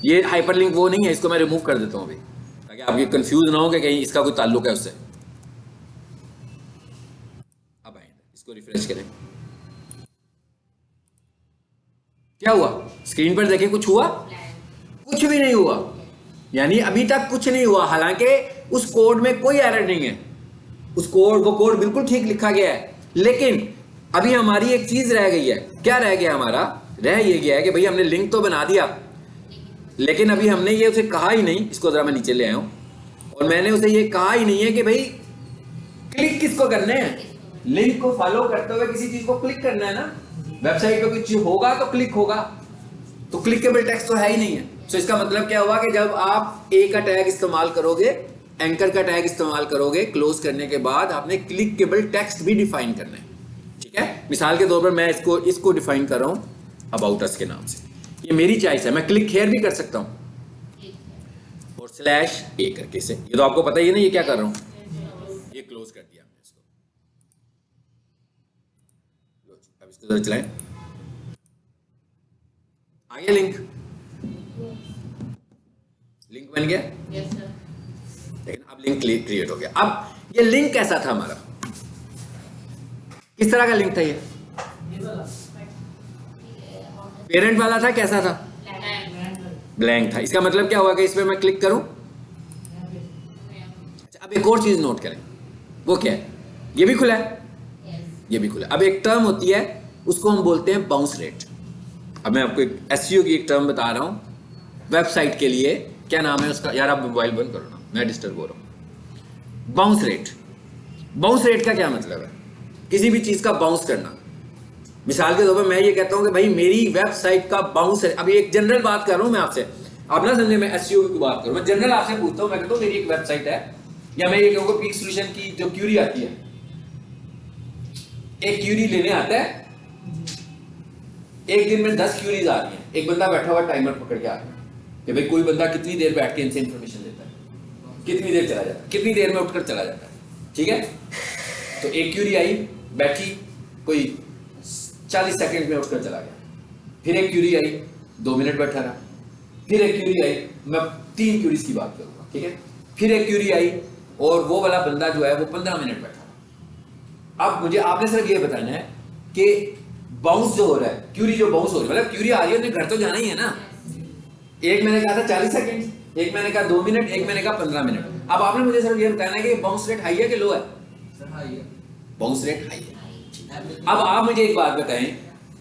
ये हाइपरलिंक वो नहीं है, इसको मैं रिमूव कर देता हूं अभी, ताकि आप ये कंफ्यूज ना हो कि कहीं इसका कोई ताल्लुक है उससे। अब आए, इसको रिफ्रेश करें, क्या हुआ? स्क्रीन पर देखें, कुछ हुआ? कुछ भी नहीं हुआ। यानी अभी तक कुछ नहीं हुआ, हालांकि उस कोड में कोई एरर नहीं है। वो कोड बिल्कुल ठीक लिखा गया है, लेकिन अभी हमारी एक चीज रह गई है। क्या रह गया हमारा? रह ये गया है कि भाई हमने लिंक तो बना दिया, लेकिन अभी हमने ये उसे कहा ही नहीं। इसको जरा मैं नीचे ले आया हूं, और मैंने उसे ये कहा ही नहीं है कि भाई क्लिक किसको करने हैं। लिंक को फॉलो करते हुए किसी चीज को क्लिक करना है ना। वेबसाइट पे कुछ होगा तो क्लिक होगा, तो क्लिकेबल टेक्स्ट तो है ही नहीं है। तो इसका मतलब क्या हुआ कि जब आप ए का टैग इस्तेमाल करोगे, एंकर का टैग इस्तेमाल करोगे, क्लोज करने के बाद आपने क्लिकेबल टेक्स्ट भी डिफाइन करना है, ठीक है? मिसाल के तौर पर मैं इसको डिफाइन कर रहा हूं अबाउट अस के नाम से। ये मेरी चॉइस है, मैं क्लिक हेयर भी कर सकता हूं और स्लैश ए करके से। ये तो आपको पता ही है ना ये क्या कर रहा हूं। ये क्लोज कर दिया हमने इसको। अब इसको जरा चलाएं, आ गया लिंक बन गया। लेकिन अब लिंक क्रिएट हो गया। अब ये लिंक कैसा था हमारा? किस तरह का लिंक था? ये पेरेंट वाला था, कैसा था? ब्लैंक था। इसका मतलब क्या हुआ कि इस पर मैं क्लिक करूं। अच्छा, अब एक और चीज नोट करें, वो क्या है? ये भी खुला है, ये भी खुला है। अब एक टर्म होती है, उसको हम बोलते हैं बाउंस रेट। अब मैं आपको एक एसईओ की एक टर्म बता रहा हूं वेबसाइट के लिए। क्या नाम है उसका? यार आप मोबाइल बंद करो ना, मैं डिस्टर्ब हो रहा हूं। Bounce rate. बाउंस रेट का क्या मतलब है? किसी भी चीज का बाउंस करना। मिसाल के तौर पर मैं ये कहता हूं कि भाई मेरी वेबसाइट का बाउंस है। अभी एक जनरल बात कर रहा हूं मैं आपसे, आप ना समझे मैं एसईओ की बात करूं। मैं जनरल आपसे पूछता हूं, मैं कहता हूं मेरी एक वेबसाइट है, या मैं ये कहूंगा पीक सॉल्यूशन की जो क्यूरी आती है, एक क्यूरी लेने आता है, एक दिन में 10 क्यूरीज आ रही हैं। एक बंदा बैठा हुआ टाइमर पकड़ के आ रहा है कि भाई कोई बंदा कितनी देर बैठ के इनसे इंफॉर्मेशन लेता है, कितनी देर चला जाता है, कितनी देर में उठकर चला जाता है, ठीक है? तो एक क्यूरी आई, बैठी, कोई 40 सेकंड में उठकर चला गया। फिर एक क्यूरी आई, 2 मिनट बैठा रहा। फिर एक क्यूरी आई, मैं 3 क्यूरीज की बात करूंगा, ठीक है? फिर एक क्यूरी आई और वो वाला बंदा जो है वो 15 मिनट बैठा रहा। अब मुझे आपने सिर्फ ये बताना है कि बाउंस जो हो रहा है, क्यूरी जो बाउंस हो रही है, मतलब क्यूरी आ रही है, घर तो जाना ही है ना। एक मैंने कहा था 40 सेकंड, एक मैंने कहा 2 मिनट, एक मैंने कहा 15 मिनट। अब आपने मुझे सिर्फ ये बताना है कि बाउंस रेट हाई है कि लो है? हाई है। बाउंस रेट हाई है। अब आप मुझे एक बात बताएं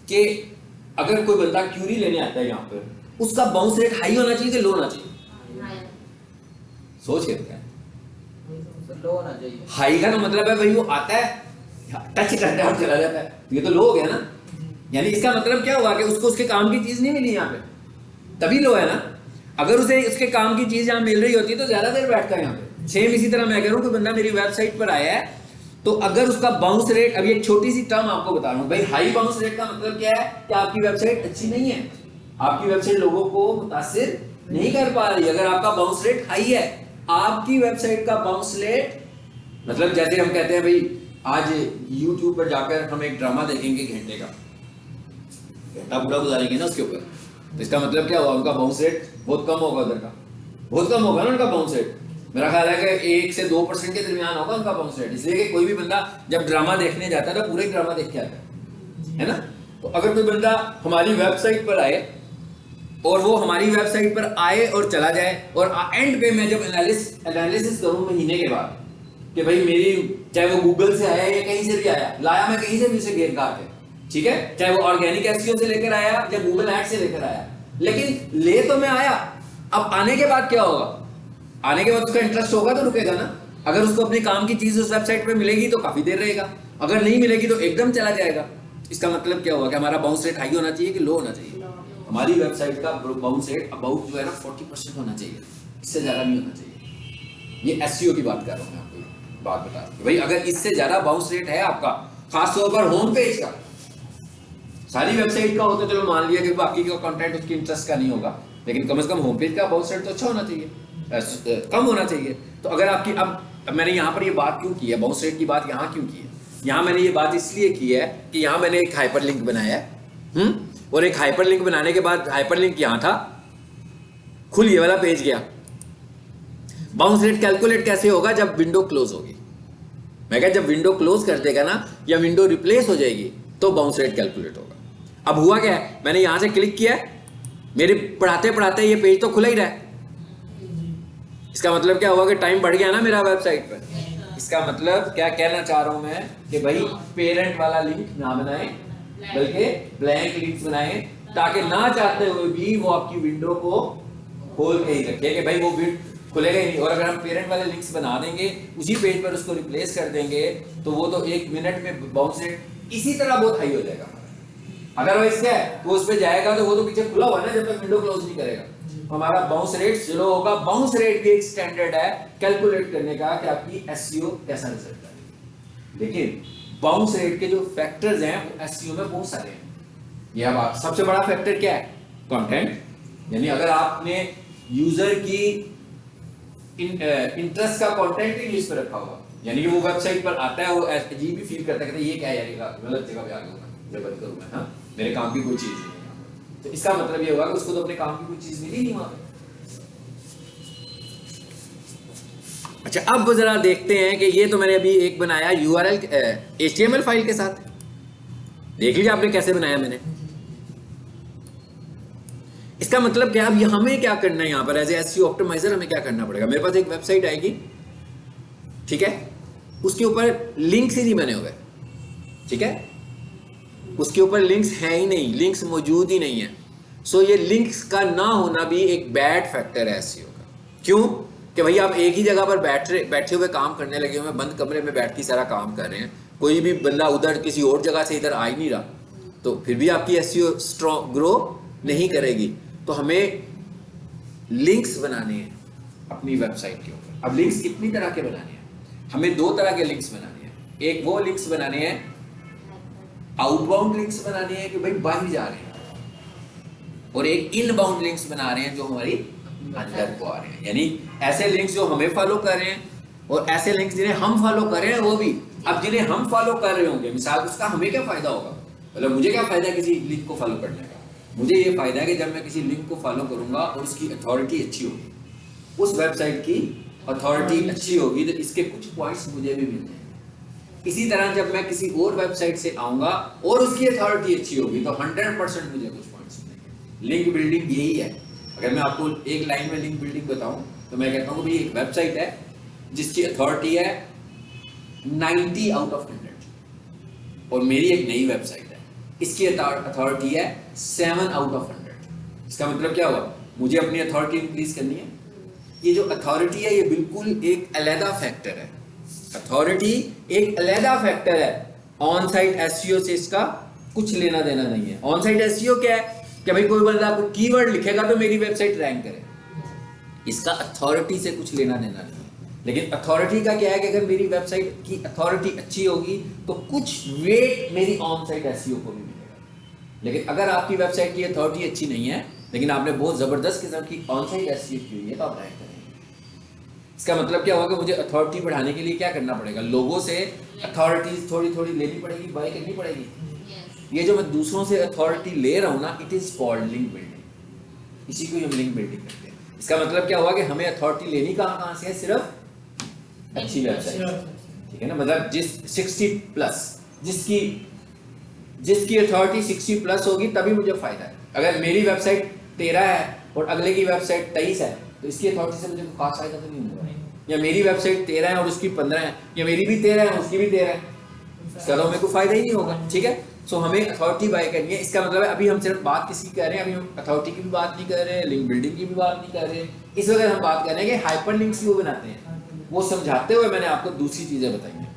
कि अगर कोई बंदा क्यूरी लेने आता है यहाँ पर, उसका बाउंस रेट हाई होना चाहिए कि लो होना चाहिए? सोच के बताएं। लो होना चाहिए। हाई का ना मतलब है भाई वो आता है, टच करता है और चला जाता है, ये तो लो हो गया ना। यानी इसका मतलब क्या हुआ कि उसको उसके काम की चीज नहीं मिली यहाँ पे, तभी लो है ना। अगर उसे उसके काम की चीज यहाँ मिल रही होती तो ज्यादा देर बैठता है यहाँ पे। सेम इसी तरह मैं कह रहा हूँ, कोई बंदा मेरी वेबसाइट पर आया है, तो अगर उसका बाउंस रेट, अभी एक छोटी सी टर्म आपको बता रहा हूँ भाई, हाई बाउंस रेट का मतलब क्या है कि आपकी वेबसाइट अच्छी नहीं है, आपकी वेबसाइट लोगों को मुतासिर नहीं कर पा रही। अगर आपका बाउंस रेट हाई है, आपकी वेबसाइट का बाउंस रेट, मतलब जैसे हम कहते हैं भाई आज YouTube पर जाकर हम एक ड्रामा देखेंगे घंटे का, घंटा पूरा गुजारेंगे ना उसके ऊपर, तो इसका मतलब क्या हुआ, उनका बाउंस रेट बहुत कम होगा, उधर का बहुत कम होगा ना उनका बाउंस रेट। मेरा ख्याल है कि 1 से 2% के दरमियान होगा उनका बाउंस रेट, इसलिए कि कोई भी बंदा जब ड्रामा देखने जाता है तो पूरा ही ड्रामा देख के आता है ना। तो अगर कोई बंदा हमारी वेबसाइट पर आए और वो हमारी वेबसाइट पर आए और चला जाए, और एंड पे मैं जब एनालिसिस करूं महीने के बाद कि भाई मेरी, चाहे वो गूगल से आया या कहीं से भी आया, लाया मैं कहीं से भी उसे घेर काट के, ठीक है, चाहे वो ऑर्गेनिक एसईओ से लेकर आया या गूगल एड से लेकर आया, लेकिन ले तो मैं आया। अब आने के बाद क्या होगा, आने के बाद उसका इंटरेस्ट होगा तो रुकेगा ना। अगर उसको अपने काम की चीज उस वेबसाइट पे मिलेगी तो काफी देर रहेगा, अगर नहीं मिलेगी तो एकदम चला जाएगा। इसका मतलब क्या हुआ कि हमारा बाउंस रेट हाई होना चाहिए कि लो होना चाहिए। हमारी वेबसाइट का बाउंस रेट अबाउट जो है ना 40% होना चाहिए, इससे ज्यादा नहीं होना चाहिए। ये एसईओ की बात कर रहा हूं मैं आपको, बात बता रहा हूं भाई, अगर इससे ज्यादा बाउंस रेट है आपका, खासतौर पर होम पेज का, सारी वेबसाइट का होता, चलो मान लिया कि बाकी का कंटेंट उसकी इंटरेस्ट का नहीं होगा, लेकिन कम से कम होम पेज का बाउंस रेट तो अच्छा होना चाहिए, कम होना चाहिए। तो अगर आपकी, अब मैंने यहाँ पर ये बात क्यों की है, बाउंस रेट की बात यहाँ क्यों की है, यहाँ मैंने ये बात इसलिए की है कि यहाँ मैंने एक हाइपरलिंक बनाया है, और एक हाइपरलिंक बनाने के बाद हाइपरलिंक यहाँ था, खुल ये वाला पेज गया। बाउंस रेट कैलकुलेट कैसे होगा, जब विंडो क्लोज होगी। मैं कहा जब विंडो क्लोज कर देगा ना, या विंडो रिप्लेस हो जाएगी, तो बाउंस रेट कैलकुलेट होगा। अब हुआ क्या है, मैंने यहां से क्लिक किया, मेरे पढ़ाते पढ़ाते ये पेज तो खुला ही रहा है। इसका मतलब क्या हुआ कि टाइम बढ़ गया ना मेरा वेबसाइट पर। इसका मतलब क्या कहना चाह रहा हूं मैं कि भाई पेरेंट वाला लिंक ना बनाएं, बल्कि ब्लैंक लिंक्स बनाएं, ताकि ना चाहते हुए भी वो आपकी विंडो को खोल के ही रखे कि भाई वो खुलेगा ही नहीं। और अगर हम पेरेंट वाले लिंक्स बना देंगे, उसी पेज पर उसको रिप्लेस कर देंगे, तो वो तो 1 मिनट में बाउंस रेट इसी तरह बहुत हाई हो जाएगा। अदरवाइज क्या है, वो उस पे जाएगा तो वो तो पीछे खुला हुआ है ना, जब तक विंडो क्लोज नहीं करेगा। हमारा बाउंस रेट स्लो होगा। बाउंस रेट भी एक स्टैंडर्ड है कैलकुलेट करने का कि आपकी एसईओ कैसा रिजल्ट है। लेकिन बाउंस रेट के जो फैक्टर्स हैं वो एसईओ में बहुत सारे हैं। यह बात, सबसे बड़ा फैक्टर क्या है, कंटेंट, यानी अगर आपने यूजर की इंटरेस्ट का कंटेंट इंग्लिश पे रखा होगा, यानी कि वो वेबसाइट पर आता है, वो अजीब भी फील करता है, ये क्या है, गलत जगह पे आ गया, ये बंद करूं मैं, हाँ मेरे काम की कोई चीज नहीं है। तो इसका मतलब ये होगा कि उसको तो अपने काम की कोई चीज मिली नहीं वहां पे। अच्छा, अब जरा देखते हैं कि ये तो मैंने अभी एक बनाया यूआरएल एचटीएमएल फाइल के साथ, देख लीजिए आपने कैसे बनाया मैंने। इसका मतलब क्या, अब हमें क्या करना है यहाँ पर एज एसईओ ऑप्टिमाइजर, हमें क्या करना पड़ेगा। मेरे पास एक वेबसाइट आएगी, ठीक है, उसके ऊपर लिंक्स ही नहीं बने हुए, ठीक है, उसके ऊपर लिंक्स है ही नहीं, लिंक्स मौजूद ही नहीं है। सो ये लिंक्स का ना होना भी एक बैड फैक्टर है एसईओ का। क्यों कि भाई आप एक ही जगह पर बैठे हुए काम करने लगे हुए, बंद कमरे में बैठ के सारा काम कर रहे हैं, कोई भी बंदा उधर किसी और जगह से इधर आ ही नहीं रहा, तो फिर भी आपकी एसईओ स्ट्रॉन्ग ग्रो नहीं करेगी। तो हमें लिंक्स बनाने हैं अपनी वेबसाइट के ऊपर। अब लिंक्स कितनी तरह के बनाने हैं, हमें 2 तरह के लिंक्स बनाने हैं। एक वो लिंक्स बनाने हैं, आउटबाउंड लिंक्स बनाने हैं कि भाई बाहर जा रहे हैं, और एक इनबाउंड लिंक्स बना रहे हैं जो हमारी अंदर को आ रहे हैं, यानी ऐसे लिंक्स जो हमें फॉलो कर रहे हैं और ऐसे लिंक्स जिन्हें हम फॉलो कर रहे हैं वो भी। अब जिन्हें हम फॉलो कर रहे होंगे, मिसाल उसका हमें क्या फायदा होगा, मतलब मुझे क्या फायदा है किसी लिंक को फॉलो करने का, मुझे ये फायदा है कि जब मैं किसी लिंक को फॉलो करूंगा और उसकी अथॉरिटी अच्छी होगी, उस वेबसाइट की अथॉरिटी अच्छी होगी, तो इसके कुछ पॉइंट्स मुझे भी मिलते हैं। इसी तरह जब मैं किसी और वेबसाइट से आऊंगा और उसकी अथॉरिटी अच्छी होगी, तो 100% मुझे कुछ पॉइंट्स मिलेंगे। लिंक बिल्डिंग यही है। अगर मैं आपको एक लाइन में लिंक बिल्डिंग बताऊं तो मैं कहता हूं कि भाई एक वेबसाइट है जिसकी अथॉरिटी है 90 आउट ऑफ 100, और मेरी एक नई वेबसाइट है, इसकी अथॉरिटी है 7 आउट ऑफ 100। इसका मतलब क्या हुआ, मुझे अपनी अथॉरिटी इंक्रीज करनी है। ये जो अथॉरिटी है ये बिल्कुल एक अलग फैक्टर है, अथॉरिटी एक अलग फैक्टर है। ऑन साइट एसईओ से इसका कुछ लेना देना नहीं है। ऑन साइट एसईओ क्या है कि भाई कोई बंदा कोई कीवर्ड लिखेगा तो मेरी वेबसाइट रैंक करे, इसका अथॉरिटी से कुछ लेना देना नहीं है। लेकिन अथॉरिटी का क्या है कि अगर मेरी वेबसाइट की अथॉरिटी अच्छी होगी तो कुछ वेट मेरी ऑन साइट एसईओ को भी मिलेगा। लेकिन अगर आपकी वेबसाइट की अथॉरिटी अच्छी नहीं है, लेकिन आपने बहुत जबरदस्त किस्म की ऑन साइट एसईओ की हुई है तो आप रैंक करेंगे। इसका मतलब क्या होगा कि मुझे अथॉरिटी बढ़ाने के लिए क्या करना पड़ेगा, लोगों से अथॉरिटीज थोड़ी थोड़ी लेनी पड़ेगी, बाय करनी पड़ेगी। ये जो मैं दूसरों से अथॉरिटी ले रहा हूँ ना, it is called link building. इसी को हम लिंक बिल्डिंग करते हैं। इसका मतलब क्या हुआ कि हमें अथॉरिटी लेनी कहाँ से है, सिर्फ अच्छी वेबसाइट, ठीक है ना। मतलब जिस 60 प्लस जिसकी अथॉरिटी 60 प्लस होगी तभी मुझे फायदा है। अगर मेरी वेबसाइट 13 है और अगले की वेबसाइट 23 है तो इसकी अथॉरिटी से मुझे कोई खास फायदा तो नहीं होगा। या मेरी वेबसाइट 13 है और उसकी 15 है, या मेरी भी 13 है उसकी भी 13 है, इसका तो हमें कोई फायदा ही नहीं होगा, ठीक है। सो हमें अथॉरिटी बाय करनी है। इसका मतलब है अभी हम सिर्फ बात किसी की कर रहे हैं, अभी हम अथॉरिटी की भी बात नहीं कर रहे हैं, लिंक बिल्डिंग की भी बात नहीं कर रहे हैं। इस वक्त हम बात कर रहे हैं कि हाइपर लिंक्स क्यों बनाते हैं। वो समझाते हुए मैंने आपको दूसरी चीजें बताई हैं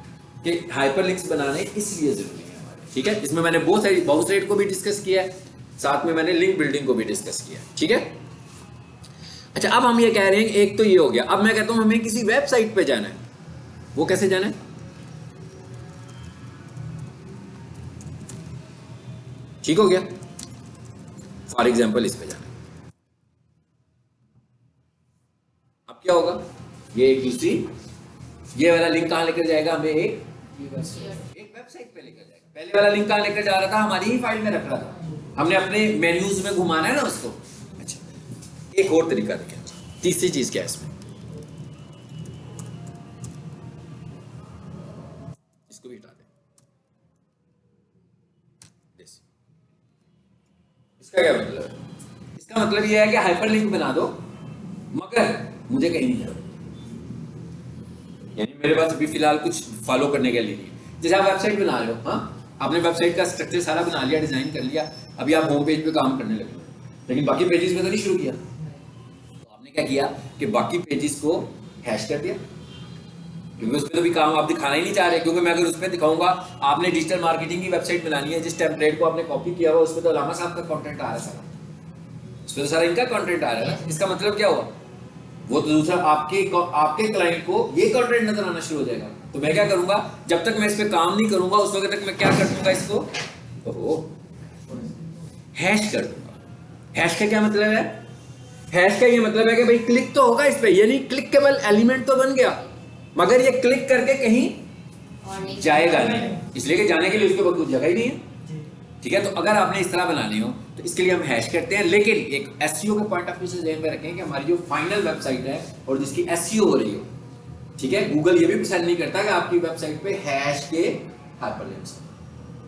कि हाइपर लिंक्स बनाने इसलिए जरूरी है हमारे, ठीक है। इसमें मैंने बहुत सारी बाउंस रेट को भी डिस्कस किया है, साथ में मैंने लिंक बिल्डिंग को भी डिस्कस किया है, ठीक है। अच्छा, अब हम ये कह रहे हैं एक तो ये हो गया। अब मैं कहता हूं हमें किसी वेबसाइट पे जाना है, वो कैसे जाना है, ठीक हो गया। फॉर एग्जाम्पल इस पे जाना है, अब क्या होगा, ये एक दूसरी, ये वाला लिंक कहां लेकर जाएगा हमें, एक वेबसाइट पे लेकर जाएगा। पहले वाला लिंक कहां लेकर जा रहा था, हमारी ही फाइल में रख रहा था, हमने अपने मेन्यूज में घुमाना है ना उसको। अच्छा, एक और तरीका देखें, तीसरी चीज क्या है इसमें, इसको भी हटा दें। इसका क्या मतलब है, इसका मतलब यह है कि हाइपर लिंक बना दो मगर मुझे कहीं नहीं जाना, यानी मेरे पास अभी फिलहाल कुछ फॉलो करने के लिए नहीं। जैसे आप वेबसाइट बना रहे हो, हाँ, आपने वेबसाइट का स्ट्रक्चर सारा बना लिया, डिजाइन कर लिया, अभी आप होम पेज पे काम करने लगे, लेकिन बाकी पेजेस में तो नहीं शुरू किया। तो आपने क्या किया कि बाकी पेजेस को हैश कर दिया, क्योंकि उसमें तो भी काम आप दिखाना ही नहीं चाह रहे। क्योंकि मैं अगर उसमें दिखाऊंगा, आपने डिजिटल मार्केटिंग की वेबसाइट बनानी है, जिस टेम्पलेट को आपने कॉपी किया हुआ उसमें तो अलामा साहब का कंटेंट आ रहा है सारा, उसमें तो सारा इनका कंटेंट आ रहा है। इसका मतलब क्या हुआ, वो तो दूसरा आपके क्लाइंट को ये कंटेंट नजर आना शुरू हो जाएगा। तो मैं क्या करूंगा, जब तक मैं इस पे काम नहीं करूंगा उस वक्त तक मैं क्या कर दूंगा, इसको हैश कर दूंगा। हैश का क्या मतलब है, हैश का ये मतलब है कि भाई क्लिक तो होगा इस पे, यानी क्लिकेबल एलिमेंट तो बन गया, मगर ये क्लिक करके कहीं जाएगा नहीं, इसलिए कि जाने के लिए उसके पास कुछ जगह ही नहीं है, ठीक है। तो अगर आपने इस तरह बनानी हो तो इसके लिए हम हैश करते हैं। लेकिन एक एसईओ के पॉइंट ऑफ व्यू से ध्यान में रखें कि हमारी जो फाइनल वेबसाइट है और जिसकी एसईओ हो रही हो, ठीक है, गूगल ये भी पसंद नहीं करता कि आपकी वेबसाइट पे हैश के हाइपरलिंक्स।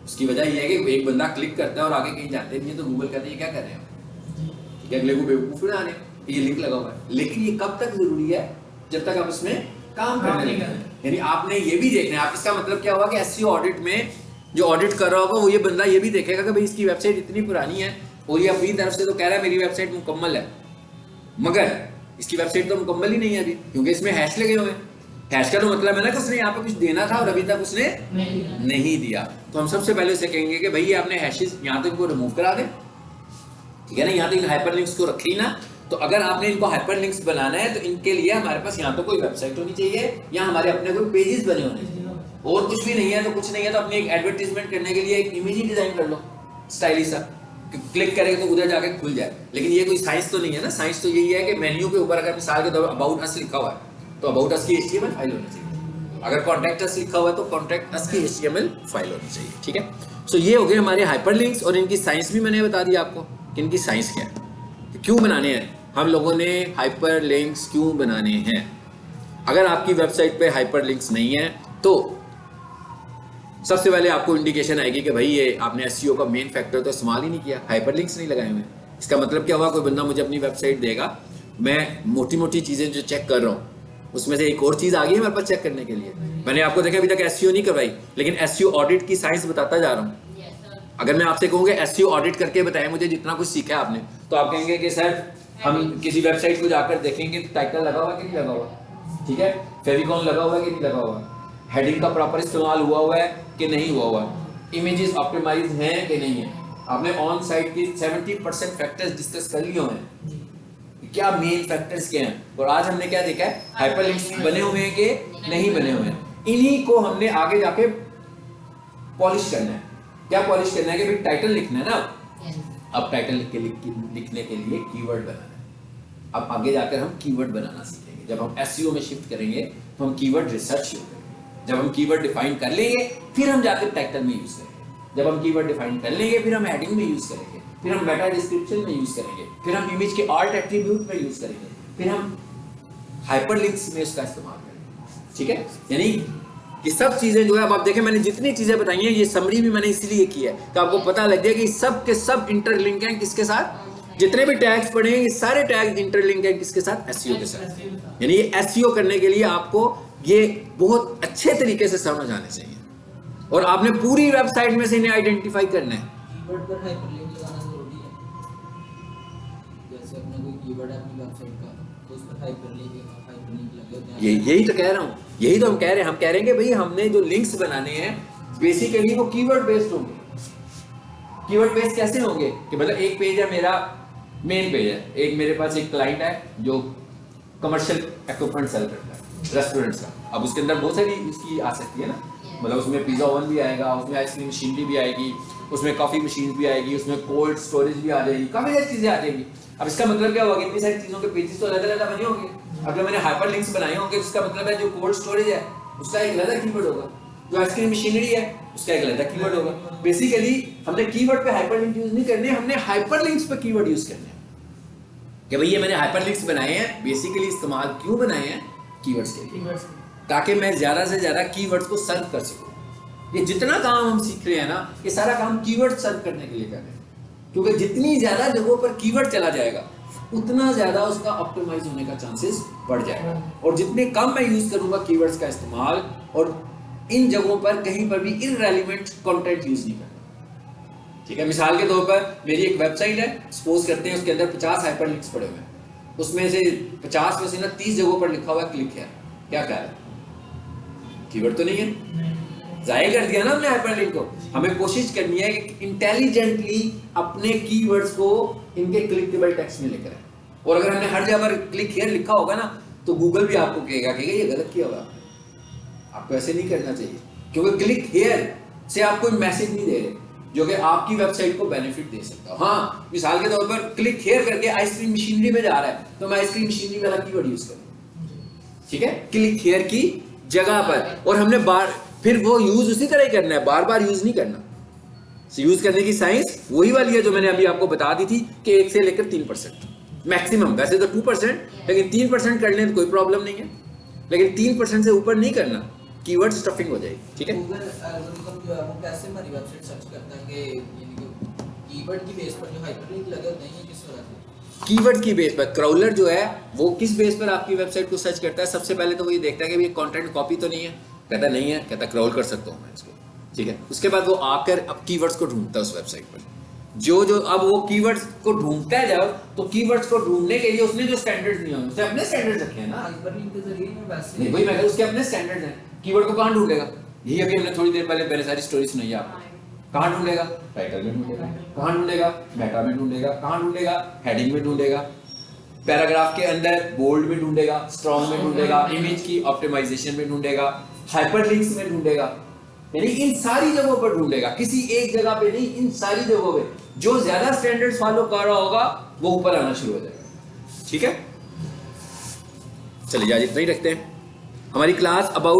उसकी वजह यह है कि एक बंदा क्लिक करता है और आगे कहीं जाते नहीं है, तो गूगल कहते हैं क्या कर रहे हैं, ठीक है, अगले को बेवकूफ बना रहे हैं, ये लिंक लगा हुआ है। लेकिन ये कब तक जरूरी है, जब तक आप उसमें काम करने लगे। यानी आपने ये भी देखना है, आप इसका मतलब क्या हुआ कि एसईओ ऑडिट में जो ऑडिट कर रहा होगा वो ये बंदा ये भी देखेगा कि भाई इसकी वेबसाइट इतनी पुरानी है और ये अपनी तरफ से तो कह रहा है मेरी वेबसाइट मुकम्मल है, मगर इसकी वेबसाइट तो मुकम्मल ही नहीं है अभी, क्योंकि इसमें हैश लगे हुए हैं। हैश का तो मतलब है ना कि उसने यहाँ पे कुछ देना था और अभी तक उसने नहीं दिया। तो हम सबसे पहले उसे कहेंगे कि भाई ये आपने हैशेस यहाँ तक इनको रिमूव करा दे, ठीक है ना, यहाँ तक हाइपरलिंक्स को रखी ना। तो अगर आपने इनको हाइपरलिंक्स बनाना है तो इनके लिए हमारे पास यहाँ तो कोई वेबसाइट होनी चाहिए या हमारे अपने कोई पेजेस बने होने चाहिए, और कुछ भी नहीं है तो कुछ नहीं है तो अपनी एक एडवर्टीजमेंट करने के लिए एक इमेज ही डिजाइन कर लो स्टाइलिश सा, क्लिक करेंगे तो उधर जाके खुल जाए। लेकिन ये कोई साइंस तो नहीं है ना, साइंस तो यही है कि मेन्यू के ऊपर अगर मिसाल के तौर पर अबाउट अस लिखा हुआ है तो अबाउट अस की HTML फाइल होनी चाहिए, अगर कॉन्टैक्ट अस लिखा हुआ है तो कॉन्टैक्ट अस की HTML फाइल होनी चाहिए, ठीक है। सो ये हो गए हमारे हाइपरलिंक्स, और इनकी साइंस भी मैंने बता दिया आपको कि इनकी साइंस क्या है, क्यों बनाने हैं हम लोगों ने हाइपरलिंक्स, क्यों बनाने हैं। अगर आपकी वेबसाइट पे हाइपरलिंक्स नहीं है तो सबसे पहले आपको इंडिकेशन आएगी कि भाई ये आपने एसईओ का मेन फैक्टर तो इस्तेमाल ही नहीं किया, हाइपरलिंक्स नहीं लगाए हुए। इसका मतलब क्या हुआ, कोई बंदा मुझे अपनी वेबसाइट देगा, मैं मोटी मोटी चीज़ें जो चेक कर रहा हूँ उसमें से एक और चीज़ आ गई है मेरे पास चेक करने के लिए। मैंने आपको देखा अभी तक एसईओ नहीं करवाई, लेकिन एसईओ ऑडिट की साइंस बताता जा रहा हूँ। अगर मैं आपसे कहूँगा एसईओ ऑडिट करके बताएं मुझे जितना कुछ सीखा है आपने, तो आप कहेंगे कि सर हम किसी वेबसाइट को जाकर देखेंगे टाइटल लगा हुआ कि नहीं लगा हुआ, ठीक है, फेविकॉन लगा हुआ है कि नहीं लगा हुआ, हेडिंग का प्रॉपर इस्तेमाल हुआ है कि नहीं हुआ हुआ, इमेजेस ऑप्टिमाइज हैं कि नहीं है। आपने ऑन साइट की 70% फैक्टर्स डिस्कस कर लिए हैं, क्या मेन फैक्टर्स क्या हैं, और आज हमने क्या देखा है, हाइपरलिंक्स बने हुए हैं कि नहीं बने हुए हैं। इन्हीं को हमने आगे जाके पॉलिश करना है। क्या पॉलिश करना है कि भाई टाइटल लिखना है ना, अब टाइटल लिखने के लिए कीवर्ड बनाना है। अब आगे जाकर हम कीवर्ड बनाना सीखेंगे। जब हम एसईओ में शिफ्ट करेंगे तो हम कीवर्ड रिसर्च शुरू करेंगे। जब हम कीवर्ड डिफाइन कर लेंगे फिर हम जाकर टाइटल में यूज करेंगे। जब हम कीवर्ड डिफाइन कर लेंगे फिर हम हेडिंग में यूज करेंगे, फिर हम मेटा डिस्क्रिप्शन में यूज करेंगे, फिर हम इमेज के आर्ट एट्रीब्यूट में यूज करेंगे, फिर हम हाइपरलिंक्स में इसका इस्तेमाल करेंगे। ठीक है, यानी ये सब चीजें जो है, अब आप देखें मैंने जितनी चीजें बताई हैं ये समरी भी मैंने इसीलिए की है कि आपको पता लग जाए कि सब के सब इंटरलिंक हैं किसके साथ। जितने भी टैग्स पढ़े हैं ये सारे टैग इंटरलिंक हैं किसके साथ, एसईओ के साथ। यानी ये एसईओ करने के लिए आपको ये बहुत अच्छे तरीके से समझ आने चाहिए और आपने पूरी वेबसाइट में से इन्हें आइडेंटिफाई करना है। कीवर्ड पर हाइपरलिंक लगाना जरूरी है। जैसे अपना कोई कीवर्ड है अपनी वेबसाइट का तो उस पर हाइपरलिंक लगे होते हैं। यही तो कह रहा हूँ, यही तो हम कह रहे हैं। हम कह रहे हैं कि भाई हमने जो लिंक्स बनाने हैं बेसिकली वो कीवर्ड बेस्ड होंगे। कीवर्ड बेस्ड कैसे होंगे कि मतलब एक पेज है मेरा मेन पेज है, एक मेरे पास एक क्लाइंट है जो कमर्शियल इक्विपमेंट सेल करता है रेस्टोरेंट्स का। अब उसके अंदर बहुत सारी इसकी आ सकती है ना, मतलब उसमें पिज्जा ओवन भी आएगा, उसमें आइसक्रीम मशीनरी भी आएगी, उसमें कॉफी मशीन भी आएगी, उसमें कोल्ड स्टोरेज भी आ जाएगी, काफी सारी चीजें आ जाएगी। अब इसका मतलब क्या होगा, इतनी सारी चीजों के पेजेस तो अलग अलग बने होंगे। अगर मैंने हाइपरलिंक्स बनाए होंगे उसका मतलब है जो कोल्ड स्टोरेज है उसका एक अलग कीवर्ड होगा, जो आइसक्रीम मशीनरी है उसका एक अलग कीवर्ड होगा। बेसिकली हमने कीवर्ड पे हाइपरलिंक यूज नहीं करने, हमने हाइपरलिंक्स पे कीवर्ड यूज करने हैं कि भाई ये मैंने हाइपरलिंक्स बनाए हैं। बेसिकली इस्तेमाल क्यों बनाए हैं, कीवर्ड्स के लिए, ताकि मैं ज्यादा से ज्यादा कीवर्ड्स को सर्व कर सकूं। ये जितना काम हम सीख रहे हैं ना ये सारा काम कीवर्ड सर्व करने के लिए कर रहे हैं, क्योंकि जितनी ज्यादा जगहों पर कीवर्ड चला जाएगा उतना ज्यादा उसका ऑप्टिमाइज होने का चांसेस बढ़ जाएगा। और जितने कम मैं यूज करूंगा कीवर्ड्स का इस्तेमाल और इन जगहों पर कहीं पर भी इररेलेवेंट कंटेंट यूज नहीं करना। ठीक है, मिसाल के तौर पर मेरी एक वेबसाइट है, सपोज करते हैं उसके अंदर 50 हाइपरलिंक्स पड़े हुए हैं, उसमें से 50 में से ना 30 जगहों पर लिखा हुआ है क्लिक है। क्या ख्याल है, कीवर्ड तो नहीं है, जाहिर कर दिया ना हमने हाइपरलिंक को। हमें कोशिश करनी है कि इंटेलिजेंटली अपने कीवर्ड्स को इनके क्लिकेबल टेक्स्ट में लेकर आए। और अगर हमने हर जगह पर क्लिक हियर लिखा होगा ना तो गूगल भी आपको कहेगा कि ये गलत किया हुआ, आपको ऐसे नहीं करना चाहिए, क्योंकि क्लिक हियर से आप कोई मैसेज नहीं दे रहे जो कि आपकी वेबसाइट को बेनिफिट दे सकता हो। हाँ, मिसाल के तौर पर क्लिक हियर करके आइसक्रीम मशीनरी में जा रहा है तो मैं आइसक्रीम मशीनरी वाला कीवर्ड यूज करूँ। ठीक है, क्लिक हियर की जगह पर। और हमने फिर वो यूज उसी तरह ही करना है, बार बार यूज नहीं करना। यूज करने की साइंस वही वाली है जो मैंने अभी आपको बता दी थी कि 1 से लेकर 3% मैक्सिमम, वैसे तो 2%, लेकिन 3% कर लें तो कोई प्रॉब्लम नहीं है, लेकिन 3% से ऊपर नहीं करना, कीवर्ड स्टफिंग हो जाएगी। ठीक है, गूगल एल्गोरिथम जो है वो कैसे हमारी वेबसाइट सर्च करता है कि यानी कि कीवर्ड की बेस पर जो हाइपरलिंक लगे होते हैं ये किस तरह से? कीवर्ड की बेस पर क्राउलर जो है वो किस बेस पर आपकी वेबसाइट को सर्च करता है। सबसे पहले तो वो ये देखता है कि ये कंटेंट कॉपी तो नहीं है, कहता नहीं है, कहता क्राउल कर सकता हूँ मैं इसको। ठीक है, उसके बाद वो आकर अब कीवर्ड्स को ढूंढता है उस वेबसाइट पर, जो अब वो कीवर्ड्स को ढूंढता है जब, तो कीवर्ड्स को ढूंढने के लिए उसने जो स्टैंडर्ड्स दिए हैं उसने अपने स्टैंडर्ड्स रखे हैं ना। हाइपरलिंक के जरिए में वैसे नहीं, वही मैं उसके अपने स्टैंडर्ड्स हैं। कीवर्ड को कहाँ ढूंढेगा, यही अभी हमने थोड़ी देर पहले मैंने सारी स्टोरी सुनाई है आपको। कहाँ ढूंढेगा, टाइटल में ढूंढेगा, कहाँ ढूंढेगा, मेटा में ढूंढेगा, कहाँ ढूंढेगा, हेडिंग में ढूंढेगा, पैराग्राफ के अंदर बोल्ड में ढूंढेगा, स्ट्रॉन्ग में ढूंढेगा, इमेज की ऑप्टिमाइजेशन में ढूंढेगा, हाइपरलिंक्स में ढूंढेगा, यानी इन सारी जगहों पर ढूंढेगा, किसी एक जगह पे नहीं, इन सारी जगहों पे। जो ज्यादा स्टैंडर्ड्स फॉलो कर रहा होगा वो ऊपर आना शुरू हो जाएगा। ठीक है, चलिए आज इतना ही रखते हैं। हमारी क्लास अबाउट